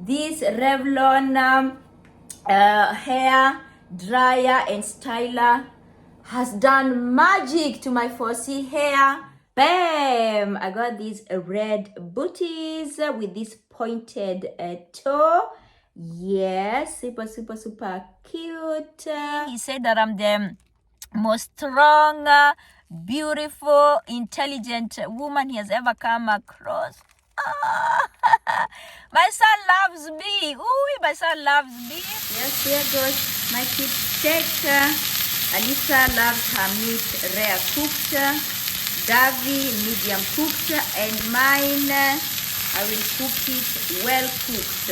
This Revlon hair dryer and styler has done magic to my 4C hair. Bam! I got these red booties with this pointed toe. Yes, super cute. He said that I'm the most strong, beautiful, intelligent woman he has ever come across. My son loves me. Ooh, my son loves me. Yes, there goes my kid steak. Alisa loves her meat rare cooked. Davy medium cooked, and mine I will cook it well cooked.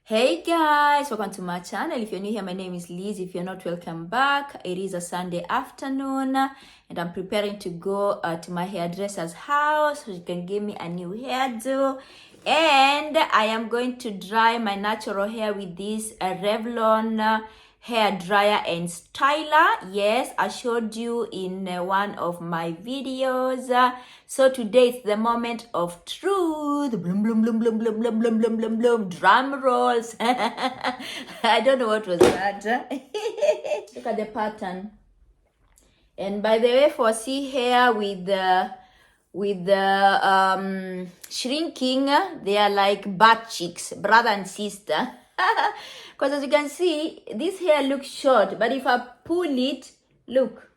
Hey guys, welcome to my channel. If you're new here, my name is Liz. If you're not, welcome back. It is a Sunday afternoon and I'm preparing to go to my hairdresser's house so she can give me a new hairdo. And I am going to dry my natural hair with this Revlon hair dryer and styler. Yes, I showed you in one of my videos. So today it's the moment of truth. Bloom, bloom, bloom, bloom, bloom, bloom, bloom, bloom, bloom, bloom. Drum rolls. I don't know what was that. Look at the pattern. And by the way, for see hair with the shrinking, they are like butt cheeks, brother and sister. Because as you can see, this hair looks short, but if I pull it, look,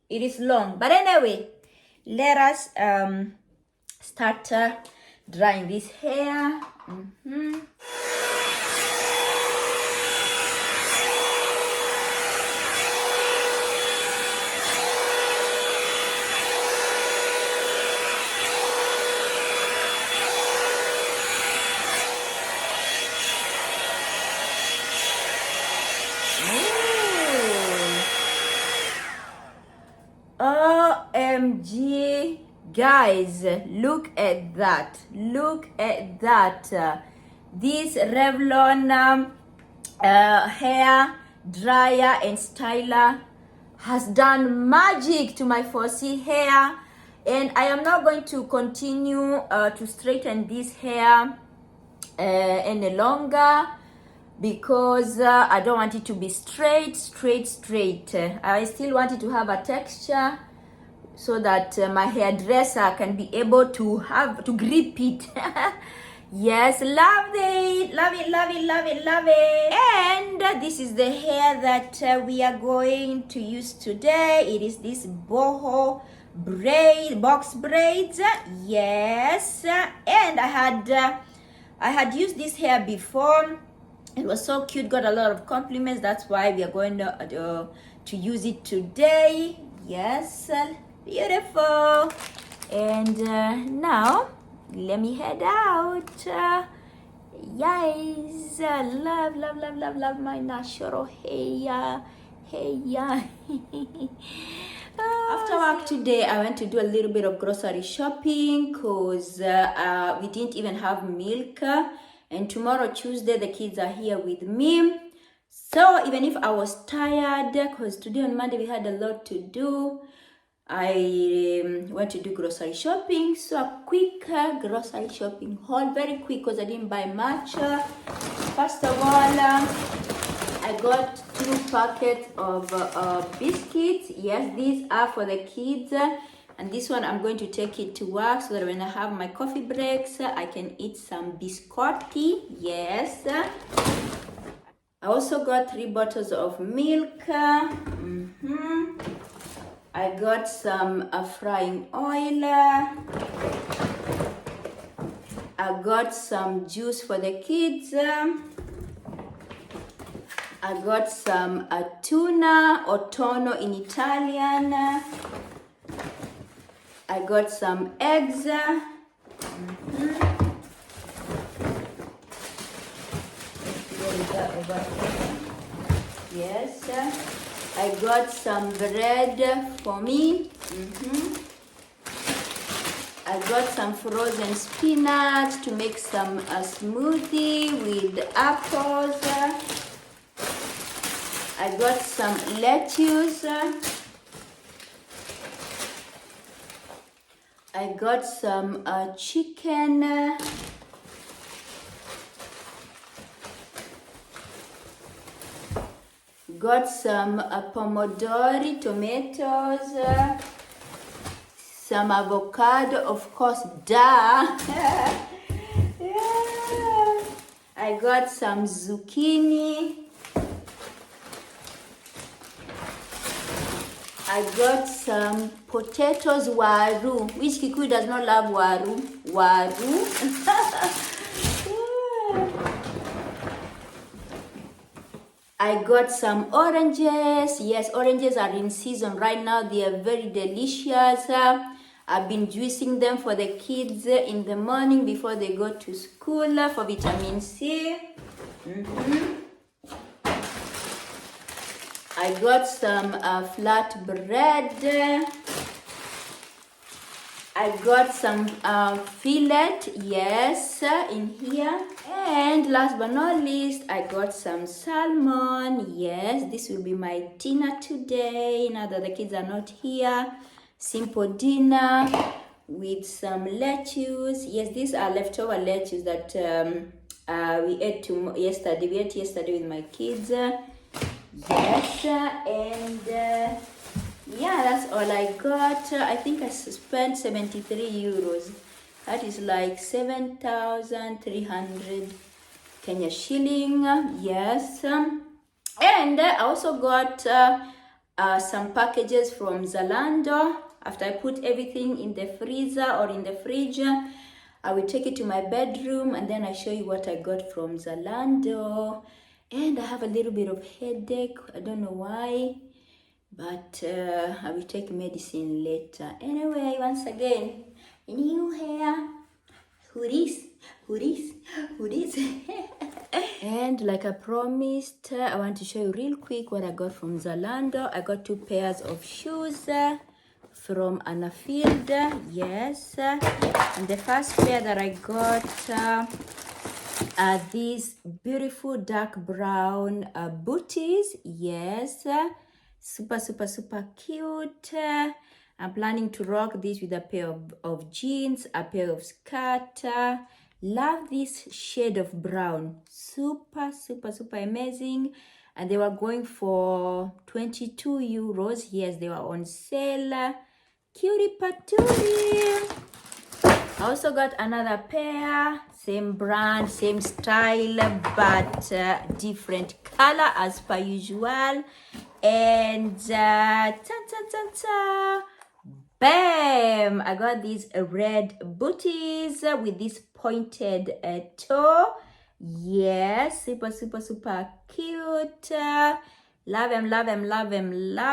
it is long. But anyway, let us start drying this hair. OMG, guys, look at that. Look at that. This Revlon hair dryer and styler has done magic to my 4C hair, and I am not going to continue to straighten this hair any longer because I don't want it to be straight. I still want it to have a texture so that my hairdresser can be able to grip it. Yes, love it. And this is the hair that we are going to use today. It is this boho box braids. Yes, and I had used this hair before. It was so cute, got a lot of compliments. That's why we are going to use it today. Yes, beautiful. And now let me head out. Yes, love my natural hair. After work today, I went to do a little bit of grocery shopping because we didn't even have milk. And tomorrow, Tuesday, the kids are here with me. So even if I was tired, because today on Monday we had a lot to do, I went to do grocery shopping. So a quick grocery shopping haul, very quick because I didn't buy much. First of all, I got 2 packets of biscuits. Yes, these are for the kids. And this one, I'm going to take it to work so that when I have my coffee breaks, I can eat some biscotti. Yes. I also got 3 bottles of milk. I got some frying oil. I got some juice for the kids. I got some tuna or tonno in Italian. I got some eggs. Yes. I got some bread for me. I got some frozen spinach to make some smoothie with apples. I got some lettuce. I got some chicken. got some pomodori, tomatoes, some avocado, of course, duh. Yeah. I got some zucchini. I got some potatoes, waru. Which Kikuyu does not love waru? Waru. I got some oranges. Yes, oranges are in season right now. They are very delicious. I've been juicing them for the kids in the morning before they go to school for vitamin C. I got some flat bread. I got some fillet, yes, in here. And last but not least, I got some salmon. Yes, this will be my dinner today, now that the kids are not here. Simple dinner with some lettuce. Yes, these are leftover lettuce that we ate yesterday. We ate yesterday with my kids. Yes, and yeah, that's all I got. I think I spent 73 euros. That is like 7,300 Kenya shilling. Yes, and I also got some packages from Zalando. After I put everything in the freezer or in the fridge, I will take it to my bedroom and then I show you what I got from Zalando. And I have a little bit of headache. I don't know why, but I will take medicine later. Anyway, once again, new hair. Who this? Who this? Who this? And like I promised, I want to show you real quick what I got from Zalando. I got 2 pairs of shoes from Anafield. Yes, and the first pair that I got are these beautiful dark brown booties. Yes, super cute. I'm planning to rock this with a pair of jeans, a pair of skirt. Love this shade of brown. Super amazing. And they were going for 22 euros. Yes, they were on sale. Cutie patootie. I also got another pair, same brand, same style, but different color as per usual. And bam! I got these red booties with this pointed toe. Yes, super cute. Love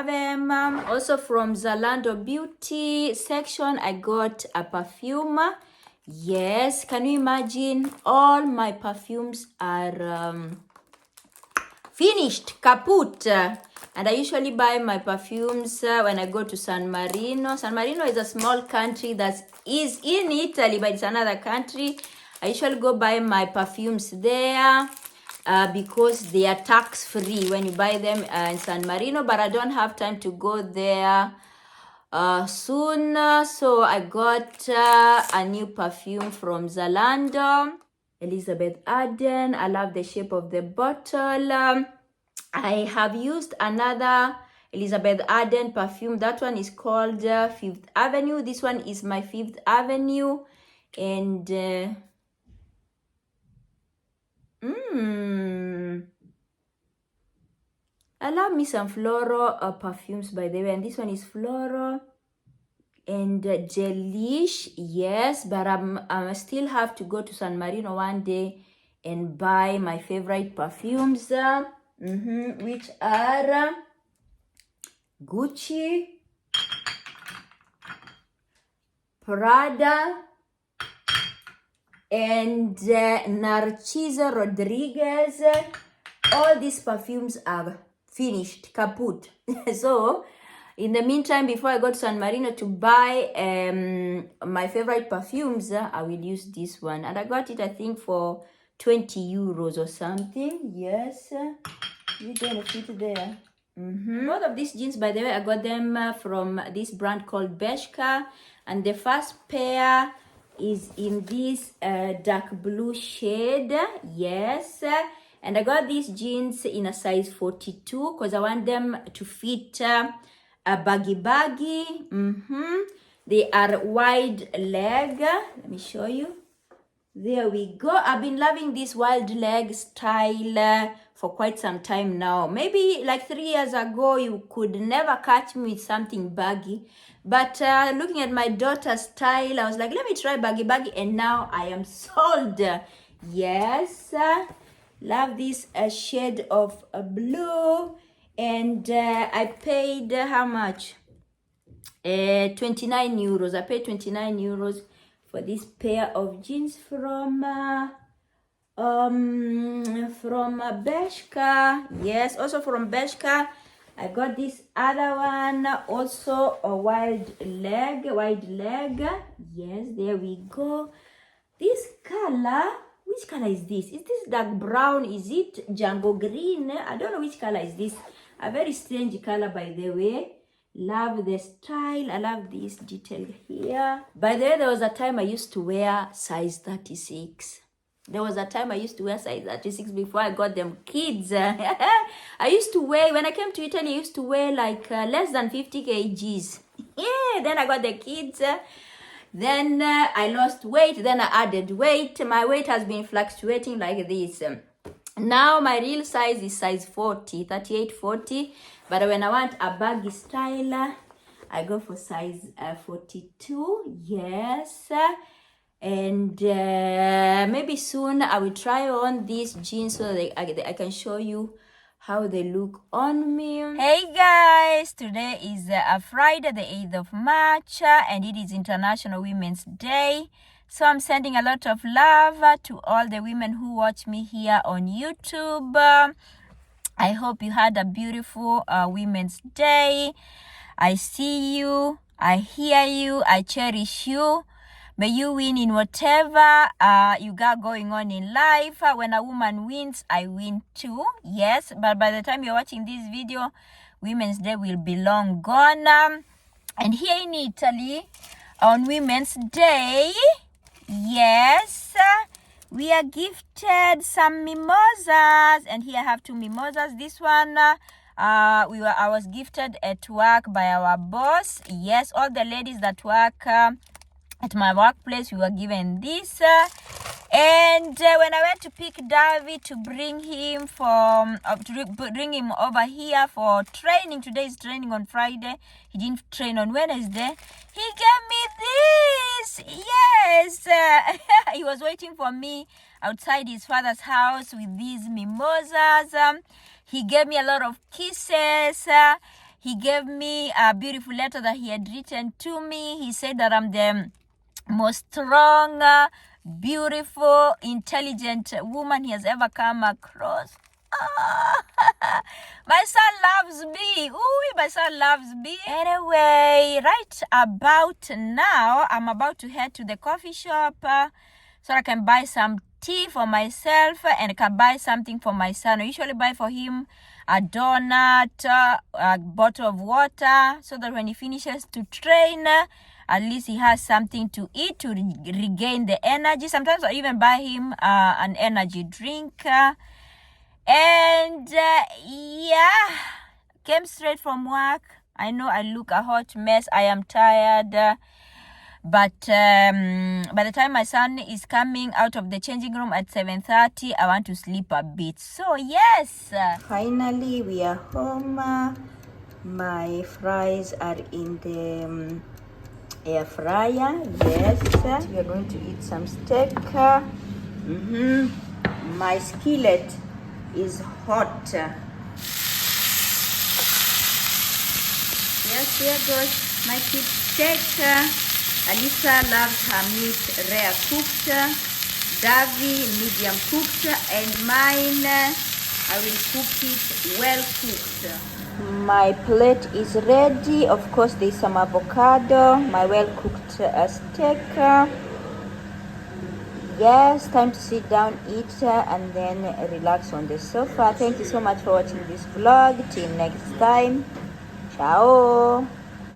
them. Also from Zalando Beauty section, I got a perfume. Yes, can you imagine? All my perfumes are finished, kaput. And I usually buy my perfumes when I go to San Marino. San Marino is a small country that is in Italy, but it's another country. I usually go buy my perfumes there. Because they are tax-free when you buy them in San Marino, but I don't have time to go there soon, so I got a new perfume from Zalando, Elizabeth Arden. I love the shape of the bottle. I have used another Elizabeth Arden perfume. That one is called Fifth Avenue. This one is my Fifth Avenue, and I love me some floral perfumes, by the way, and this one is floral and gelish. Yes, but I still have to go to San Marino one day and buy my favorite perfumes, which are Gucci, Prada, and Narciso Rodriguez. All these perfumes are finished, kaput. So in the meantime, before I go to San Marino to buy my favorite perfumes, I will use this one, and I got it, I think, for 20 euros or something. Yes, you gonna fit there. Both of these jeans, by the way, I got them from this brand called Bershka, and the first pair is in this dark blue shade. Yes, And I got these jeans in a size 42 because I want them to fit a baggy. They are wide leg. Let me show you. There we go. I've been loving this wide leg style for quite some time now. Maybe like 3 years ago, you could never catch me with something baggy. But looking at my daughter's style, I was like, let me try baggy. And now I am sold. Yes. Love this shade of blue. And I paid how much? 29 euros. I paid 29 euros for this pair of jeans from Bershka. Yes, also from Bershka. I got this other one, also a wide leg. Yes, there we go. This color, which color is this? Is this dark brown? Is it Django green? I don't know which color is this. A very strange color, by the way. Love the style. I love this detail here. By the way, there was a time I used to wear size 36. There was a time I used to wear size 36 before I got them kids. I used to wear, when I came to Italy, I used to wear like less than 50 kgs. Yeah, then I got the kids. Then I lost weight. Then I added weight. My weight has been fluctuating like this. Now my real size is size 40, 38, 40. But when I want a baggy style, I go for size 42. Yes. And maybe soon I will try on these jeans so that I can show you how they look on me. Hey guys, today is Friday, the 8th of March, and it is International Women's Day. So I'm sending a lot of love to all the women who watch me here on YouTube. I hope you had a beautiful Women's Day. I see you, I hear you, I cherish you. May you win in whatever you got going on in life. When a woman wins, I win too. Yes, but by the time you're watching this video, Women's Day will be long gone. And here in Italy, on Women's Day, yes, we are gifted some mimosas. And here I have 2 mimosas. This one, I was gifted at work by our boss. Yes, all the ladies that work at my workplace, we were given this. And when I went to pick David to bring him bring him over here for training, today is training on Friday. He didn't train on Wednesday. He gave me this. Yes, he was waiting for me outside his father's house with these mimosas. He gave me a lot of kisses. He gave me a beautiful letter that he had written to me. He said that I'm the most strong, beautiful, intelligent woman he has ever come across. My son loves me. Ooh, my son loves me. Anyway, right about now, I'm about to head to the coffee shop so I can buy some tea for myself and I can buy something for my son. I usually buy for him a donut, a bottle of water, so that when he finishes to train, at least he has something to eat to regain the energy. Sometimes I even buy him an energy drink. And yeah, came straight from work. I know I look a hot mess. I am tired. But by the time my son is coming out of the changing room at 7:30, I want to sleep a bit. So yes. Finally, we are home. My fries are in the air fryer. Yes, we are going to eat some steak. My skillet is hot. Yes, here goes my kids' steak. Alisa loves her meat rare cooked, Davy medium cooked, and mine I will cook it well cooked. My plate is ready. Of course, there's some avocado, my well cooked steak. Yes, time to sit down, eat, and then relax on the sofa. Thank you so much for watching this vlog. Till next time. Ciao.